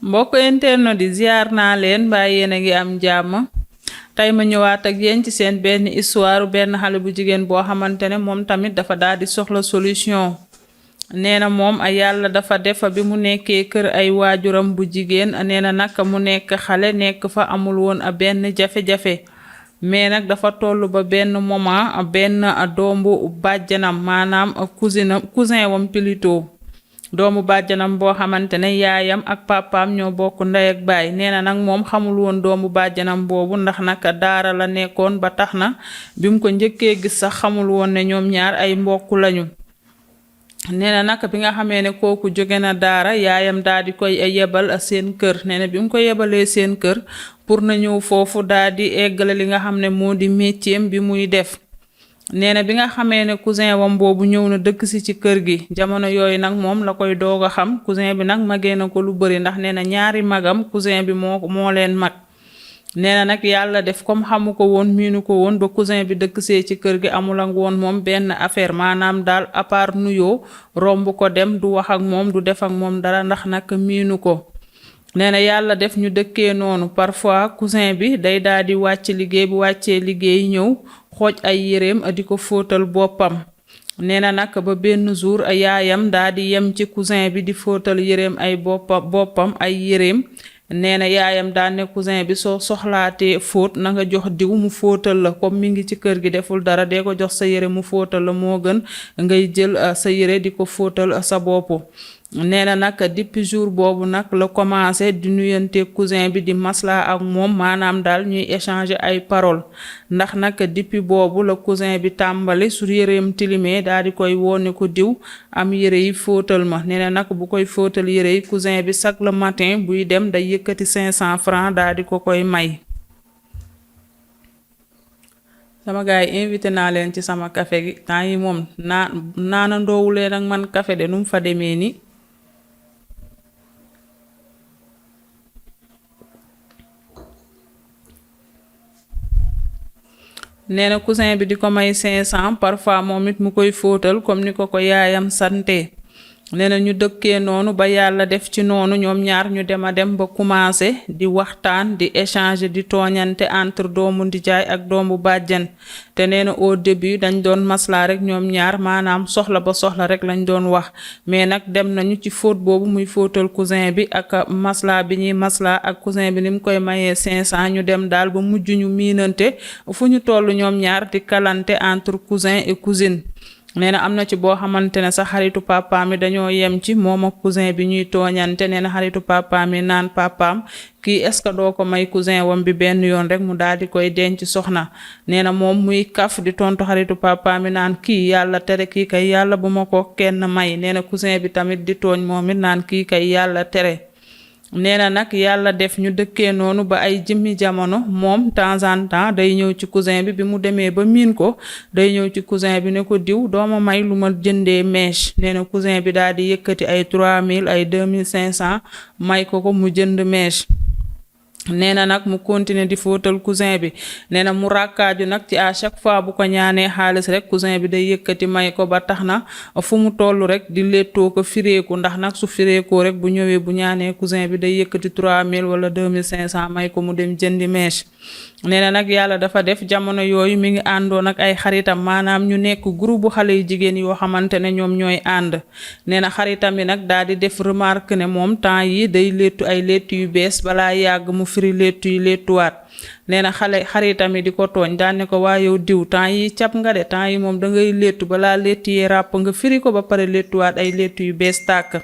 mbokk internet di ziar naa leen mbaa yéen a ngi am jàmm tey ma ñëwaat ak yéen ci seen benn histoire benn xale bu jigéen boo xamante ne moom tamit dafa daal di soxla solution. nee na moom ay yàlla dafa def bi mu nekkee kër ay waajuram bu jigéen nee na nag mu nekk xale nekk fa amul woon benn jafe-jafe mais nag dafa toll ba benn moment benn doomu bàjjanam maanaam cousin wam plutôt doomu bàjjanam boo xamante ne yaayam ak papaam ñoo bokk ndey ak baay nee na nag moom xamul woon doomu bàjjanam boobu ndax nag daara la nekkoon ba tax na bi mu ko njëkkee gis sax xamul woon ne ñoom ñaar ay mbokk lañu. nee na nag bi nga xamee ne kooku jóge na daara yaayam daal di koy yebal seen kër nee na bi mu ko yebalee seen kër pour na ñëw foofu daal di eggale li nga xam ne moo di métier bi muy def. nee na bi nga xamee ne cousin wam boobu ñëw na dëkk si ci kër gi jamono yooyu nag moom la koy doog a xam cousin bi nag magee na ko lu bari ndax nee na ñaari magam cousin bi moo leen mag. nee na nag yàlla def comme xamu ko woon miinu ko woon ba cousin bi dëkk see ci kër gi amul ak woon moom benn affaire maanaam daal à part nuyoo romb ko dem du wax ak moom du def ak moom dara ndax nag miinu ko. nee na yàlla def ñu dëkkee noonu parfois cousin bi day daal di wàcc liggéey bu wàccee liggéey ñëw xooj ay yéreem di ko fóotal boppam. nee na nag ba benn jour yaayam daal di yem ci cousin bi di fóotal yéreem ay boppam ay yéreem. nee na yaayam daan ne cousin bi soo soxlaatee fóot na nga jox diw mu fóotal la comme mi ngi ci kër gi deful dara dee ko jox sa yére mu fóotal la moo gën ngay jël sa yére di ko fóotal sa bopp. nee na nag depuis jour boobu nag la commencé di nuyante cousin bi di masla ak moom maanaam daal ñuy échanger ay parole ndax nag depuis boobu la cousin bi tàmbali su yéreem tilimee daal di koy woone ko diw am yére yi fóotal ma. nee na nag bu koy fóotal yére yi cousin bi chaque le matin buy dem day yëkkati 500 francs daal di ko koy may. sama gars yi invité naa leen ci sama café gi temps yi moom naana ndoowuleen ak man café de nu mu fa demee ni nee na cousin bi di ko may 500 parfois moom it mu koy fóotal comme ni ko yaayam sante. nee na ñu dëkkee noonu ba yàlla def ci noonu ñoom ñaar ñu dem a dem ba commencé di waxtaan di échanger di tooñante entre doomu ndijaay ak doomu bàjjan. te nee na au début dañ doon maslaa rek ñoom ñaar maanaam soxla ba soxla rek lañ doon wax mais nag dem nañu ci fóot boobu muy fóotal cousin bi ak maslaa bi ñuy maslaa ak cousin bi ni mu koy mayee 500 ñu dem daal ba mujj ñu miinante fu ñu toll ñoom ñaar di kalante entre cousin et cousine. nee na am na ci boo xamante ne sax xaritu papaam mi dañoo yem ci moom ak cousin bi ñuy tooñante. nee na xaritu papaam mi naan papaam kii est-ce que doo ko may cousin wam bi benn yoon rek mu daal di koy denc soxna. nee na moom muy kaf di tontu xaritu papaam mi naan kii yàlla tere kii kay yàlla bu ma ko kenn may. nee na cousin bi tamit di tooñ moom it naan kii kay yàlla tere. nee na nag yàlla def ñu dëkkee noonu ba ay jëmmi jamono moom temps en temps day ñëw ci cousin bi mu demee ba miin ko day ñëw ci cousin bi ne ko diw dooma may lu ma jëndee mèche. nee na cousin bi daal di yëkkati ay 3000 ay 2500 may ko mu jënd mèche. nee na nag mu continuer di fóotal cousin bi. nee na mu rakkaaju nag ci à chaque fois bu ko ñaanee xaalis rek cousin bi day yëkkati may ko ba tax na fu mu toll rek di lettoo ko fireeku ndax nag su fireekoo rek bu ñëwee bu ñaanee cousin bi day yëkkati 3000 wala 2500 may ko mu dem jëndi mèche. nee na nag yàlla dafa def jamono yooyu mi ngi àndoon ak ay xaritam maanaam ñu nekk groupe bu xale yu jigéen yoo xamante ne ñoom ñooy ànd. nee na xaritam yi nag daal di def remarque ne moom temps yi day lettu ay lettu yu bees balaa yàgg mu firi lettu yi lettuwaat. nee na xaritam yi di ko tooñ daan ne ko waa yow diw temps yi cap nga de temps yi moom da ngay lettu balaa lettu yee ràpp nga firi ko ba pare lettuwaat ay lettu yu bees tàkk.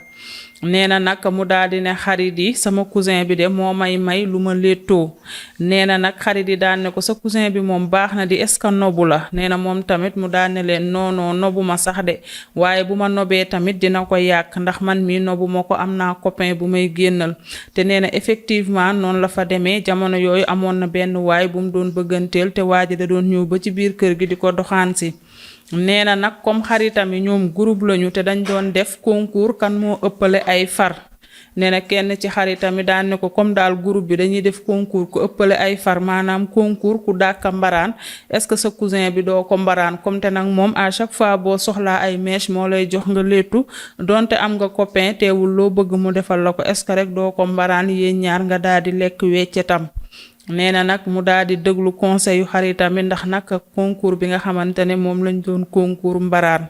nee na nag mu daal di ne xarit yi sama cousin bi de moo may lu ma léttoo. nee na nag xarit yi daan ne ko sa cousin bi moom baax na di est-ce que nobu la. nee na moom tamit mu daan ne leen non nobu ma sax de waaye bu ma nobee tamit dina ko yàq ndax man mii nobu ma ko am naa copain bu may génnal. te nee na effectivement noonu la fa demee jamono yooyu amoon na benn waay bu mu doon bëgganteel te waa ji da doon ñëw ba ci biir kër gi di ko doxaan si. nee na nag comme xaritam yi ñoom groupe lañu te dañ doon def concours kan moo ëppale ay far. nee na kenn ci xaritam yi daan ne ko comme daal groupe bi dañuy def concours ku ëppale ay far maanaam concours ku dàkka mbaraan est-ce que sa cousin bi doo ko mbaraan comme te nag moom à chaque fois boo soxlaa ay mèche moo lay jox nga léttu donte am nga copain teewul loo bëgg mu defal la ko est-ce que rek doo ko mbaraan yéen ñaar nga daal di lekk weccetam nee na nag mu daal di déglu conseil yu xaritam yi ndax nag concours bi nga xamante ne moom lañ doon concours mbaraan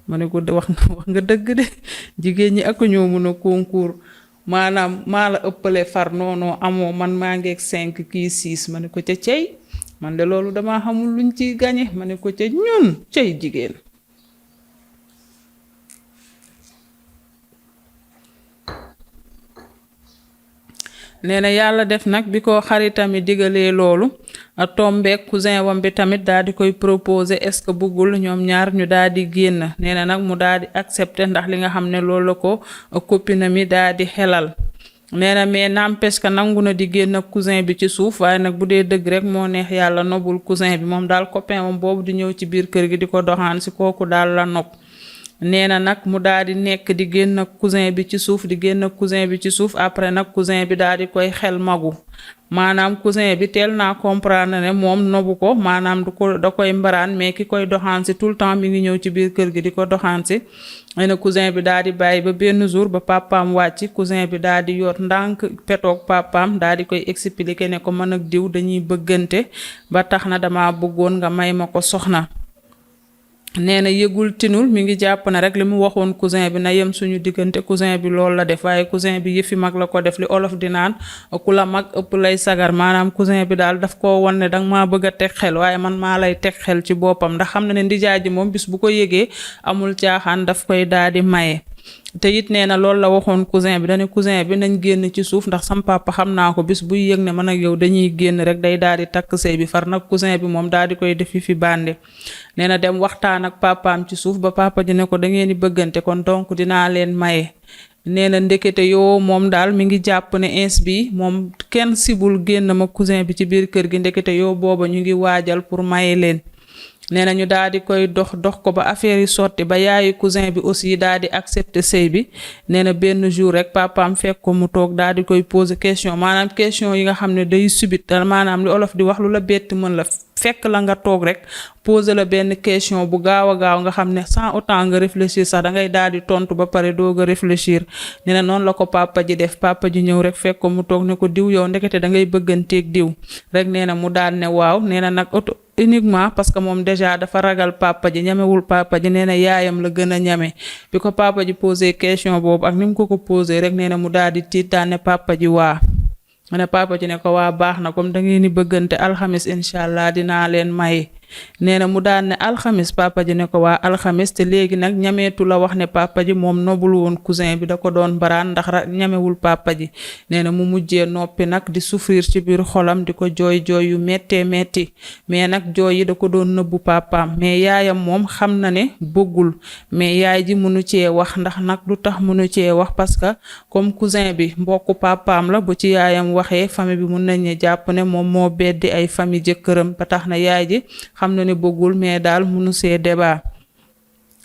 ma ne ko wax nga dëgg de jigéen ñi ak ñoo mën a concours maanaam maa la ëppale far noonu amoo man maa ngeeg 5 kii 6 ma ne ko ca cey man de loolu dama xamul luñ ciy gañe ma ne ko ca ñun cey jigéen nee na yàlla def nag bi ko xaritam yi digalee loolu a tombeek cousin wam bi tamit daal di koy proposer est-ce que bëggul ñoom ñaar ñu daal di génn nee na nag mu daal di accepter ndax li nga xam ne loolu la ko copine mi daal di xelal nee na mais n'empêche que nangu na di génn ak cousin bi ci suuf waaye nag bu dee dëgg rek moo neex yàlla nobul cousin bi moom daal copain wam boobu di ñëw ci biir kër gi di ko doxaan si kooku daal la nopp nee na nag mu daal di nekk di génn ak cousin bi ci suuf di génn ak cousin bi ci suuf après nag cousin bi daal di koy xel magu maanaam cousin bi teel naa comprendre ne moom nobu ko maanaam da koy mbaraan mais ki koy doxaan si tout le temps mi ngi ñëw ci biir kër gi di ko doxaan si nee na cousin bi daal di bàyyi ba benn jour ba papaam wàcc cousin bi daal di yor ndànk petoog papaam daal di koy expliquer ne ko mën ak diw dañuy bëggante ba tax na dama bëggoon nga may ma ko soxna nee na yëgul tinul mi ngi jàpp na rek li mu waxoon cousin bi na yem suñu diggante cousin bi loolu la def waaye cousin bi yëfi mag la ko def li olof di naan ku la mag ëpp lay sagar maanaam cousin bi daal daf koo won ne danga maa bëgg a teg xel waaye man maa lay teg xel ci boppam ndax xam na ne ndijaay ji moom bis bu ko yëgee amul caaxaan daf koy daal di maye. te it nee na loolu la waxoon cousin bi dane cousin bi nañ génn ci suuf ndax sam papa xam naa ko bis buy yëg ne man ak yow dañuy génn rek day daal di takk sëy bi far nag cousin bi moom daal di koy def fi bande nee na dem waxtaan ak papaam ci suuf ba papa ji ne ko da ngeen di bëggante kon donc dinaa leen maye. nee na ndekete yoo moom daal mi ngi jàpp ne ins bi moom kenn sibul génn ma cousin bi ci biir kër gi ndekete yoo booba ñu ngi waajal pour maye leen. nee na ñu daal di koy dox ko ba affaire yi sotti ba yaayu cousin bi aussi daal di accepter sëy bi nee na benn jour rek papaam fekk ko mu toog daal di koy poser question maanaam question yi nga xam ne day subit maanaam li olof di wax lu la bett mën la fekk la nga toog rek poser la benn question bu gaaw a gaaw nga xam ne sans autant nga réfléchir sax da ngay daal di tontu ba pare doog a réfléchir nee na noonu la ko papa ji def papa ji ñëw rek fekk ko mu toog ne ko diw yow ndekete da ngay bëgganteeg diw rek nee na mu daal ne waaw nee na nag uniquement parce que moom déjà dafa ragal papa ji ñamewul papa ji nee na yaayam la gën a ñame bi ko papa ji posé question boobu ak ni mu ko posé rek nee na mu daal di tiit daan ne papa ji waa mu ne papa ji ne ko waa baax na comme da ngeen ni bëggante alxamis incha allah dinaa leen may nee na mu daan ne alxamis papa ji ne ko waa alxamis te léegi nag ñameetu la wax ne papa ji moom nobul woon cousin bi da ko doon baraan ndax ñamewul papa ji nee na mu mujjee noppi nag di souffrir ci biir xolam di ko jooy yu méttee métti mais nag jooy yi da ko doon nëbbu papaam mais yaayam moom xam na ne bëggul mais yaay ji mënu cee wax ndax nag lu tax mënu cee wax parce que comme cousin bi mbokku papaam la bu ci yaayam waxee famille bi mun nañ ne jàpp ne moom moo beddi ay famille jëkkëram ba tax na yaay ji xam na ne bëggul mais daal munu see débat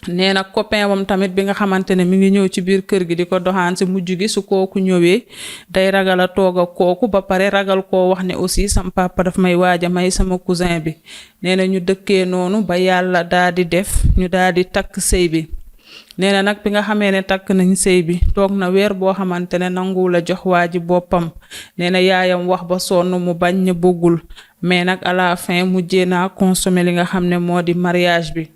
nee na copain wam tamit bi nga xamante ne mi ngi ñëw ci biir kër gi di ko doxaan si mujj gi su kooku ñëwee day ragal a toog ak kooku ba pare ragal koo wax ne aussi sam papa daf may waaja may sama cousin bi nee na ñu dëkkee noonu ba yàlla daal di def ñu daal di takk sëy bi nee na nag bi nga xamee ne takk nañ sëy bi toog na weer boo xamante ne nanguwul a jox waa ji boppam nee na yaayam wax ba sonn mu bañ ne bëggul mais nag à la fin mujjee naa consommer li nga xam ne moo di mariage bi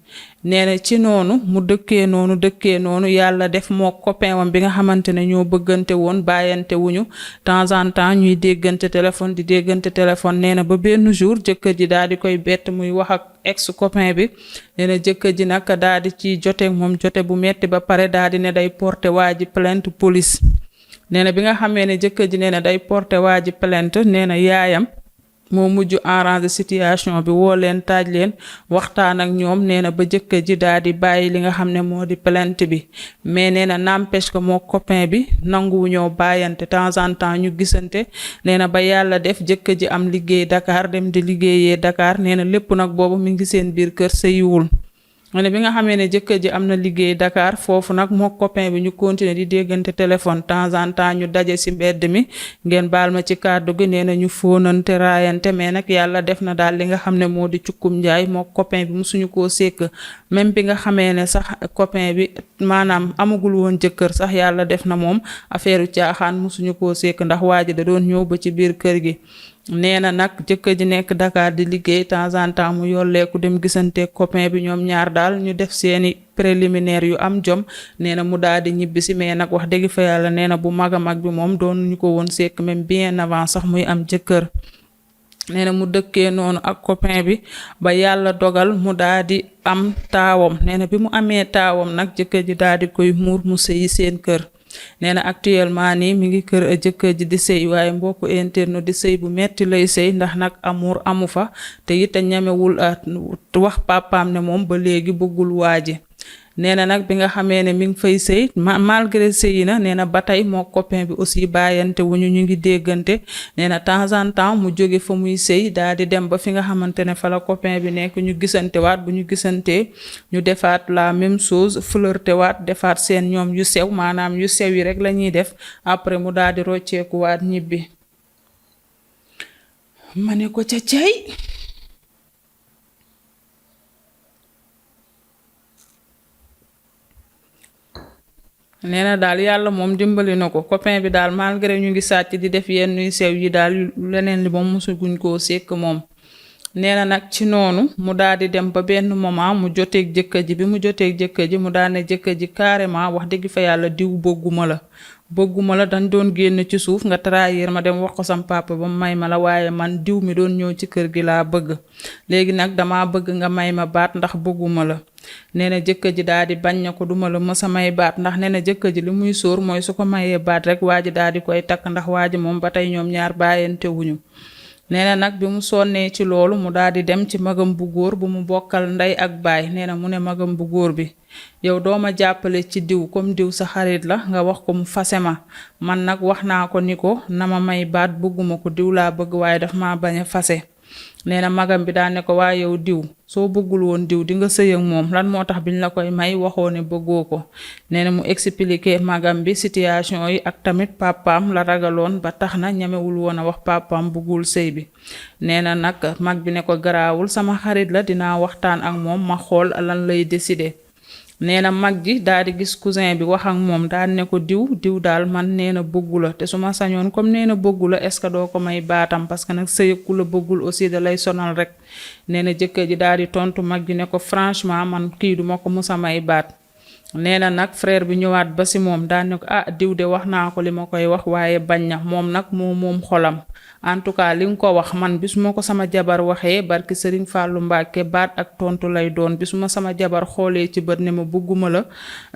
nee na ci noonu mu dëkkee noonu yàlla def moo copain wam bi nga xamante ne ñoo bëggante woon bàyyante wuñu temps en temps ñuy déggante téléphone nee na ba benn jour jëkkër ji daal di koy bett muy wax ak ex copain bi nee na jëkkër ji nag daal di ci joteeg moom jote bu metti ba pare daal di ne day porter waa ji plainte police nee na bi nga xamee ne jëkkër ji nee na day porter waa ji plainte nee na yaayam moo mujj arranger situation bi woo leen taaj leen waxtaan ak ñoom nee na ba jëkkër ji daal di bàyyi li nga xam ne moo di plainte bi mais nee na n'empêche que moo copain bi nanguwu ñoo bàyyante temps en temps ñu gisante nee na ba yàlla def jëkkër ji am liggéey Dakar dem di liggéeyee Dakar nee na lépp nag boobu mi ngi seen biir kër sëyiwul mu ne bi nga xamee ne jëkkër ji am na liggéey Dakar foofu nag moo copain bi ñu continuer di déggante téléphone temps en temps ñu daje ci mbedd mi ngeen baal ma ci kàddu gi nee na ñu fóonante raayante mais nag yàlla def na daal li nga xam ne moo di cukkum njaay moo copain bi musuñu koo sekk même bi nga xamee ne sax copain bi maanaam amagul woon jëkkër sax yàlla def na moom affaire caaxaan musuñu koo sekk ndax waa ji da doon ñëw ba ci biir kër gi. nee na nag jëkkër ji nekk Dakar di liggéey temps en temps mu yolleeku dem gisante copain bi ñoom ñaar daal ñu def seeni préliminaire yu am jom nee na mu daal di ñibbisi mais nag wax dëgg fa yàlla nee na bu mag a mag bi moom doon ñu ko woon sekk même bien avant sax muy am jëkkër. nee na mu dëkkee noonu ak copain bi ba yàlla dogal mu daal di am taawam nee na bi mu amee taawam nag jëkkër ji daal di koy muur mu sëyi seen kër. nee na actuellement nii mi ngi kër jëkkër ji di sëy waaye mbokku internet di sëy bu metti lay sëy ndax nag amour amu fa te it a ñemewul wax papaam ne moom ba léegi bëggul waaji nee na nag bi nga xamee ne mi ngi fay sëy malgré sëy na nee na ba tey moo copain bi aussi bàyyante wuñu ñu ngi déggante nee na temps en temps mu jóge fa muy sëy daal di dem ba fi nga xamante ne fa la copain bi nekk ñu gisante waat bu ñu gisantee ñu defaat la même chose flirté waat defaat seen ñoom yu sew maanaam yu sew yi rek la ñuy def après mu daal di rocceeku waat ñibbi ma ne ko ca cay nee na daal yàlla moom dimbali na ko copain bi daal malgré ñu ngi sàcc di def yenn yu sew yi daal leneen li moom mosuguñ koo sekk moom nee na nag ci noonu mu daal di dem ba benn moment mu joteeg jëkkër ji bi mu joteeg jëkkër ji mu daal ne jëkkër ji carrément wax dëgg fa yàlla diw bëgguma la dañ doon génn ci suuf nga trahir ma dem wax ko sam papa ba mu may ma la waaye man diw mi doon ñëw ci kër gi laa bëgg léegi nag dama bëgg nga may ma baat ndax bëgguma la nee na jëkkër ji daal di bañ na ko duma la mësa may baat ndax nee na jëkkër ji li muy sóor mooy su ko mayee baat rek waa ji daal di koy takk ndax waa ji moom ba tey ñoom ñaar bàyyante wuñu nee na nag bi mu sonnee ci loolu mu daal di dem ci magam bu góor bu mu bokkal ndey ak baay nee na mu ne magam bu góor bi yow dooma jàppale ci diw comme diw sa xarit la nga wax ko mu fase ma man nag wax naa ko ni ko na ma may baat bëgguma ko diw laa bëgg waaye daf ma bañ a fase nee na magam bi daa ne ko waa yow diw soo bëggul woon diw di nga sëy ak moom lan moo tax biñ la koy may waxoo ne bëggoo ko nee na mu expliqué magam bi situation yi ak tamit papaam la ragaloon ba tax na ñemewul woon a wax papaam bëggul sëy bi nee na nag mag bi ne ko garaawul sama xarit la dinaa waxtaan ak moom ma xool lan lay décider. nee na mag ji daal di gis cousin bi wax ak moom daal ne ko diw daal man nee na bëggu la te su ma sañoon comme nee na bëggu la est-ce que doo ko may baatam parce que nag sëy ku la bëggul aussi da lay sonal rek nee na jëkkër ji daal di tontu mag ji ne ko franchement man kii duma ko musa may baat. nee na nag frère bi ñëwaat ba si moom daal ne ko diw de wax naa ko li ma koy wax waaye bañ na moom nag moom xolam en tout cas li nga ko wax man bis ma ko sama jabar waxee barki Serigne Fallou Mbacke baat ak tontu lay doon bis ma sama jabar xoolee ci bët ne ma bëgguma la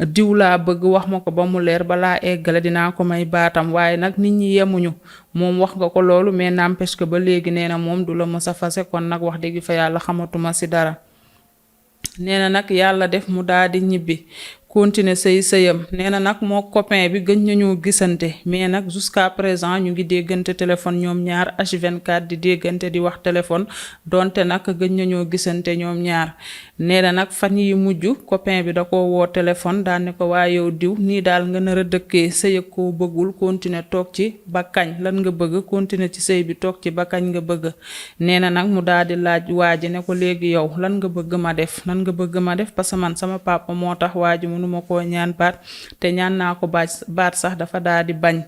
diw laa bëgg wax ma ko ba mu leer balaa eggale dinaa ko may baatam waaye nag nit ñi yemuñu moom wax nga ko loolu mais n'empêche que ba léegi nee na moom du la mës a fase kon nag wax dëgg fa yàlla xamatuma si dara. nee na nag yàlla def mu daal di ñibbi continuer sëyam nee na nag moo copain bi gëj nañoo gisante mais nag jusqu'à présent ñu ngi déggante téléphone ñoom ñaar H24 di déggante di wax téléphone donte nag gëj nañoo gisante ñoom ñaar nee na nag fan yi mujj copain bi da ko woo téléphone daan ne ko waa yow diw nii daal nga nar a dëkkee sëy ak koo bëggul continuer toog ci ba kañ lan nga bëgg continuer ci sëy bi toog ci ba kañ nga bëgg nee na nag mu daal di laaj waa ji ne ko léegi yow lan nga bëgg ma def parce que man sama papa moo tax waa ji mënuma koo ñaan baat te ñaan naa ko baat sax dafa daal di bañ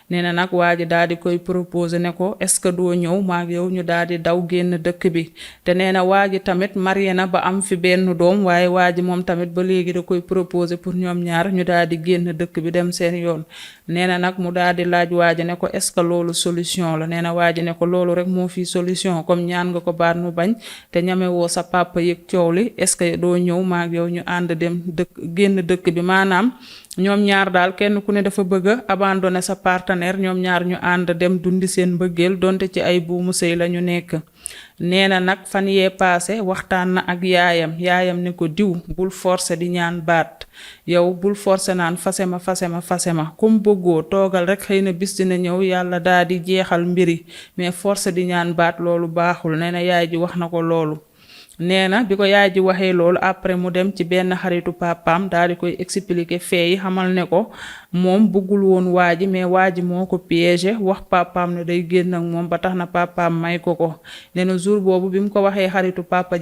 nee na nag waa ji daal di koy proposer ne ko est-ce que doo ñëw maag yow ñu daal di daw génn dëkk bi te nee na waa ji tamit marié na ba am fi benn doom waaye waa ji moom tamit ba léegi da koy proposer pour ñoom ñaar ñu daal di génn dëkk bi dem seen yoon nee na nag mu daal di laaj waa ji ne ko est-ce que loolu solution la nee na waa ji ne ko loolu rek moo fi solution comme ñaan nga ko baat mu bañ te ñamewoo sa papa yëg coow li est-ce que doo ñëw maag yow ñu ànd dem génn dëkk bi maanaam ñoom ñaar daal kenn ku ne dafa bëgg a abandonner sa partenaire ñoom ñaar ñu ànd dem dundi seen mbëggeel donte ci ay buumu sëy la ñu nekk nee na nag fan yee paase waxtaan na ak yaayam ne ko diw bul forcer di ñaan baat yow bul forcer naan fase ma comme bëggoo toogal rek xëy na bis dina ñëw yàlla daal di jeexal mbiri mais forcer di ñaan baat loolu baaxul nee na yaay ji wax na ko loolu nee na bi ko yaay ji waxee loolu après mu dem ci benn xaritu papaam daal di koy expliquer fee yi xamal ne ko moom bëggul woon waa ji mais waa ji moo ko piégé wax papaam ne day génn ak moom ba tax na papaam may ko ko. nee na jour boobu bi mu ko waxee xaritu papa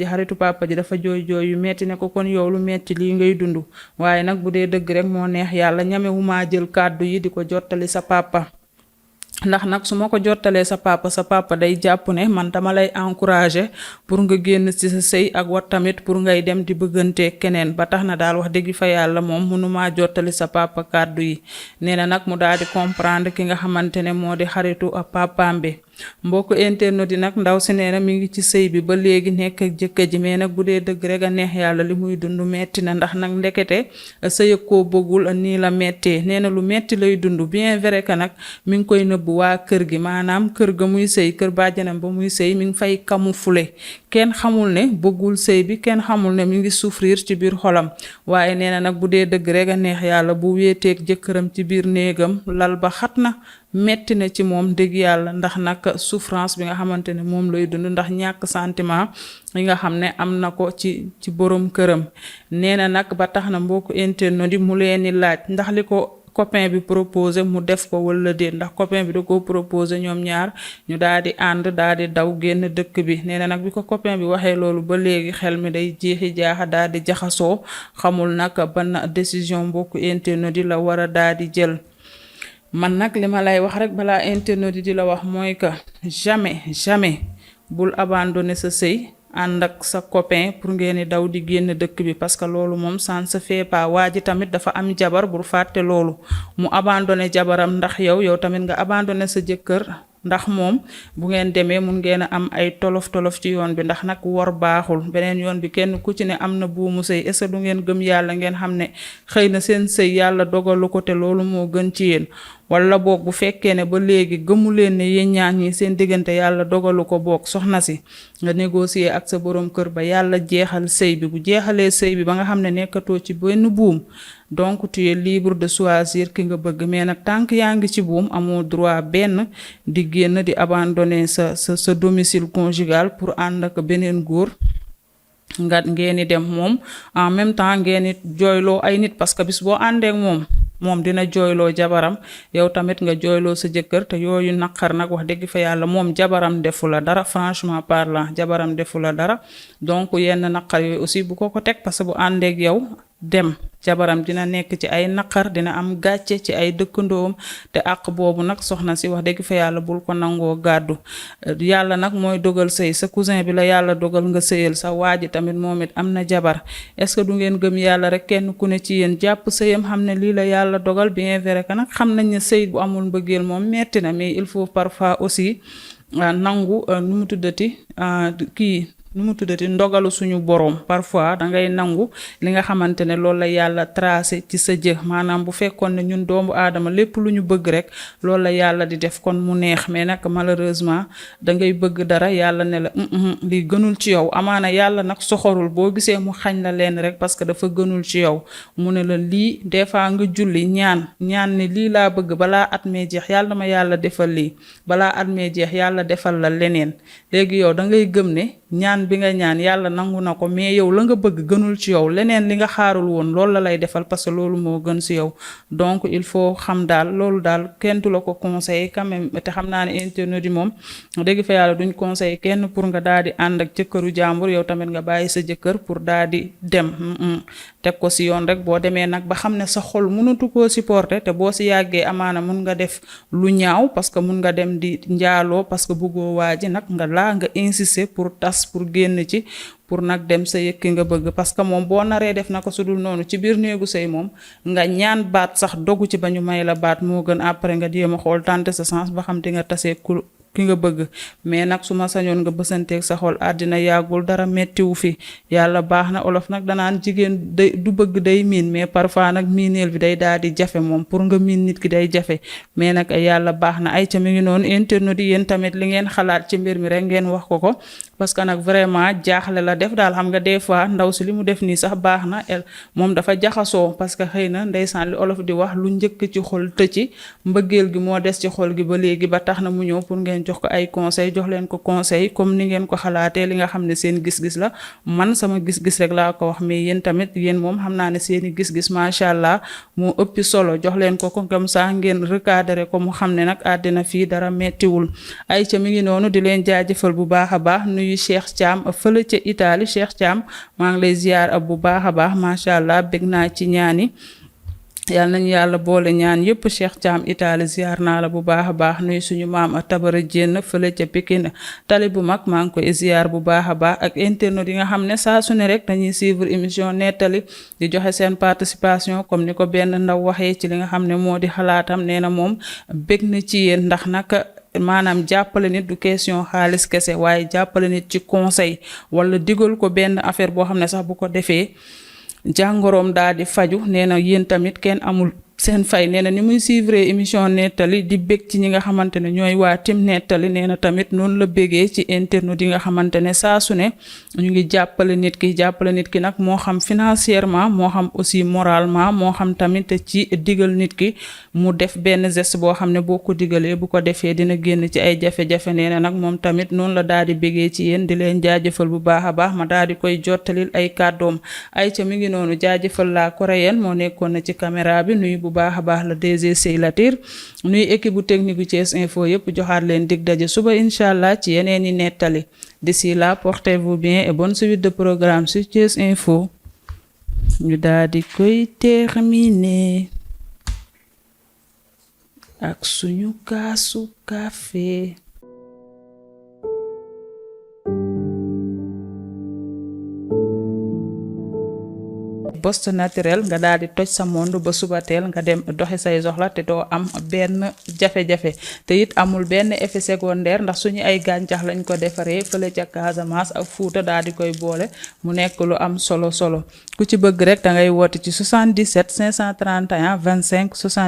ji dafa jooy jooy yu metti ne ko kon yow lu metti lii ngay dund waaye nag bu dee dëgg rek moo neex yàlla ñamewumaa jël kàddu yi di ko jottali sa papa. ndax nag su ma ko jottalee sa papa day jàpp ne man dama lay encourager pour nga génn ci sa sëy ak wat tamit pour ngay dem di bëggante keneen ba tax na daal wax dëgg fa yàlla moom mënumaa jottali sa papa kàddu yi. nee na nag mu daal di comprendre ki nga xamante ne moo di xaritu papaam bi. mbokk internet yi nag ndaw si nee na mi ngi ci sëy bi ba léegi nekk ak jëkkër ji mais nag bu dee dëgg rek a neex yàlla li muy dund metti na ndax nag ndekete sëy ak koo bëggul nii la mettee. nee na lu metti lay dund bien vrai que nag mi ngi koy nëbb waa kër gi maanaam kër ga muy sëy kër bàjjanam ba muy sëy mi ngi fay camoufler kenn xamul ne bëggul sëy bi kenn xamul ne mi ngi souffrir ci biir xolam. waaye nee na nag bu dee dëgg rek a neex yàlla bu wéeteeg jëkkëram ci biir néegam lal ba xat na metti na ci moom dëgg yàlla ndax nag souffrance bi nga xamante ne moom lay dund ndax ñàkk sentiment yi nga xam ne am na ko ci borom këram. nee na nag ba tax na mbokku internet yi mu leen di laaj ndax li ko copain bi proposé mu def ko wala déet ndax copain bi da ko proposé ñoom ñaar ñu daal di ànd daal di daw génn dëkk bi. nee na nag bi ko copain bi waxee loolu ba léegi xel mi day jeexi jaaxa daal di jaxasoo xamul nag ban décision mbokku internet yi la war a daal di jël. man nag li ma lay wax rek balaa internet yi di la wax mooy que jamais bul abandonner sa sëy ànd ak sa copain pour ngeen di daw di génn dëkk bi parce que loolu moom ça ne se fait pas. waa ji tamit dafa am jabar bul fàtte loolu mu abandonné jabaram ndax yow tamit nga abandonné sa jëkkër ndax moom bu ngeen demee mun ngeen a am ay tolof ci yoon bi ndax nag wor baaxul. beneen yoon bi kenn ku ci ne am na buumu sëy est-ce que du ngeen gëm yàlla ngeen xam ne xëy na seen sëy yàlla dogalu ko te loolu moo gën ci yéen. wala boog bu fekkee ne ba léegi gëmu leen ne yéen ñaar ñi seen diggante yàlla dogalu ko boog soxna si nga négocier ak sa borom kër ba yàlla jeexal sëy bi bu jeexalee sëy bi ba nga xam ne nekkatoo ci benn buum donc tu es libre de choisir ki nga bëgg. mais nag tànk yaa ngi ci buum amoo droit benn di génn di abandonner sa domicile conjugal pour ànd ak beneen góor nga ngeen dem moom en même temps ngeen jooyloo ay nit parce que bis boo àndeek moom dina jooyloo jabaram yow tamit nga jooyloo sa jëkkër te yooyu naqar nag wax dëgg fa yàlla moom jabaram defu la dara franchement parlant jabaram defu la dara donc yenn naqar yooyu aussi bu ko teg parce que bu àndeek yow dem jabaram dina nekk ci ay naqar dina am gàcce ci ay dëkkandoom te àq boobu nag soxna si wax dëgg fa yàlla bul ko nangoo gàddu. yàlla nag mooy dogal sëy sa cousin bi la yàlla dogal nga sëyal sa waa ji tamit moom it am na jabar est-ce que du ngeen gëm yàlla rek kenn ku ne ci yéen jàpp sëyam xam ne lii la yàlla dogal bien vrai que nag xam nañ ne sëy bu amul mbëggeel moom metti na mais il faut parfois aussi nangu nu mu tuddati ndogalu suñu boroom parfois dangay nangu li nga xamante ne loolu la yàlla tracé ci sa jë maanaam bu fekkoon ne ñun doomu aadama lépp lu ñu bëgg rek loolu la yàlla di def kon mu neex mais nag malheureusement dangay bëgg dara yàlla ne la lii gënul ci yow amaana yàlla nag soxorul boo gisee mu xañ la leen rek parce que dafa gënul ci yow mu ne la lii des fois nga julli ñaan ne lii laa bëgg balaa at mee jeex yàlla ma yàlla defal lii balaa at mee jeex yàlla defal la leneen léegi yow dangay gëm ne ñaan bi nga ñaan yàlla nangu na ko mais yow la nga bëgg gënul ci yow leneen li nga xaarul woon loolu la lay defal parce que loolu moo gën ci yow donc il faut xam daal loolu daal kenn du la ko conseiller quand même te xam naa ne internet yi moom dégg fa yàlla duñ conseiller kenn pour nga daal di ànd ak jëkkëru jàmbur yow tamit nga bàyyi sa jëkkër pour daal di dem teg ko ci yoon rek boo demee nag ba xam ne sa xol mënatu koo supporter te boo ci yàggee amaana mun nga def lu ñaaw parce que mun nga dem di njaaloo parce que bëggoo waa ji nag nga insister pour génn ci pour nag dem sa yëkki nga bëgg parce que moom boo naree def na ko su dul noonu ci biir néegu sëy moom nga ñaan baat sax dogu ci ba ñu may la baat moo gën après nga jéem a xool tenter sa sens ba xam di nga tasee ki nga bëgg mais nag su ma sañoon nga bësanteeg sa xol àddina yàggul dara mettiwu fi yàlla baax na olof nag danaan jigéen du bëgg day miin mais parfois nag miineel bi day daal di jafe moom pour nga miin nit ki day jafe mais nag yàlla baax na ay ca mi ngi noonu internet yi yéen tamit li ngeen xalaat ci mbir mi rek ngeen wax ko parce que nag vraiment jaaxle la def daal xam nga des fois ndaw si li mu def nii sax baax na moom dafa jaxasoo parce que xëy na ndeysaan li olof di wax lu njëkk ci xol tëcci mbëggeel gi moo des ci xol gi ba léegi ba tax na mu ñëw pour ngeen ngeen jox ko ay conseil jox leen ko conseil comme ni ngeen ko xalaatee li nga xam ne seen gis-gis la man sama gis-gis rek laa ko wax mais yéen tamit yéen moom xam naa ne seeni gis-gis macha allah moo ëppi solo jox leen ko comme ça ngeen recadrer ko mu xam ne nag àddina fii dara mettiwul ay ca mi ngi noonu di leen jaajëfal bu baax a baax nuyu Cheikh Thiam fële ca Italie Cheikh Thiam maa ngi lay ziar bu baax a baax macha allah bég naa ci ñaani yàlla nañu yàlla boole ñaan yëpp Cheikh Thiam Italie ziar naa la bu baax a baax nuyu suñu maam a Tabara Dieng fële ca Pikine tali bu mag maa ngi koy ziar bu baax a baax ak internet yi nga xam ne saa su ne rek dañuy suivre émission nettali di joxe seen participation comme ni ko benn ndaw waxee ci li nga xam ne moo di xalaatam nee na moom bég na ci yéen ndax nag maanaam jàppale nit du question xaalis kese waaye jàppale nit ci conseil wala digal ko benn affaire boo xam ne sax bu ko defee jàngoroom daal di faju nee na yéen tamit kenn amul seen fay nee na ni muy suivre émission nettali di bég ci ñi nga xamante ne ñooy waa tim nettali nee na tamit noonu la bégee ci internet yi nga xamante ne saa su ne ñu ngi jàppale nit ki nag moo xam financièrement moo xam aussi moralement moo xam tamit ci digal nit ki mu def benn geste boo xam ne boo ko digalee bu ko defee dina génn ci ay jafe-jafe nee na nag moom tamit noonu la daal di bégee ci yéen di leen jaajëfal bu baax a baax ma daal di koy jottalil ay kàddoom ay ca mi ngi noonu jaajëfal la coréenne moo nekkoon na ci caméra bi nuyu bu baax a baax la DG Sey Latir nuy équipe bu technique bu Thiès Info yëpp joxaat leen dig daje suba incha allah ci yeneen i nettali d'ici là portez-vous bien et bonne suite de programme sur Thiès Info ñu daal di koy terminer ak suñu kaasu café Boss Naturel nga daal di toj sa monde ba suba teel nga dem doxi say soxla te doo am benn jafe-jafe te it amul benn effet secondaire ndax suñu ay gàncax lañ ko defaree fële ca Casamance ak Fuuta daal di koy boole mu nekk lu am solo ku ci bëgg rek da ngay woote ci 77 531 25 70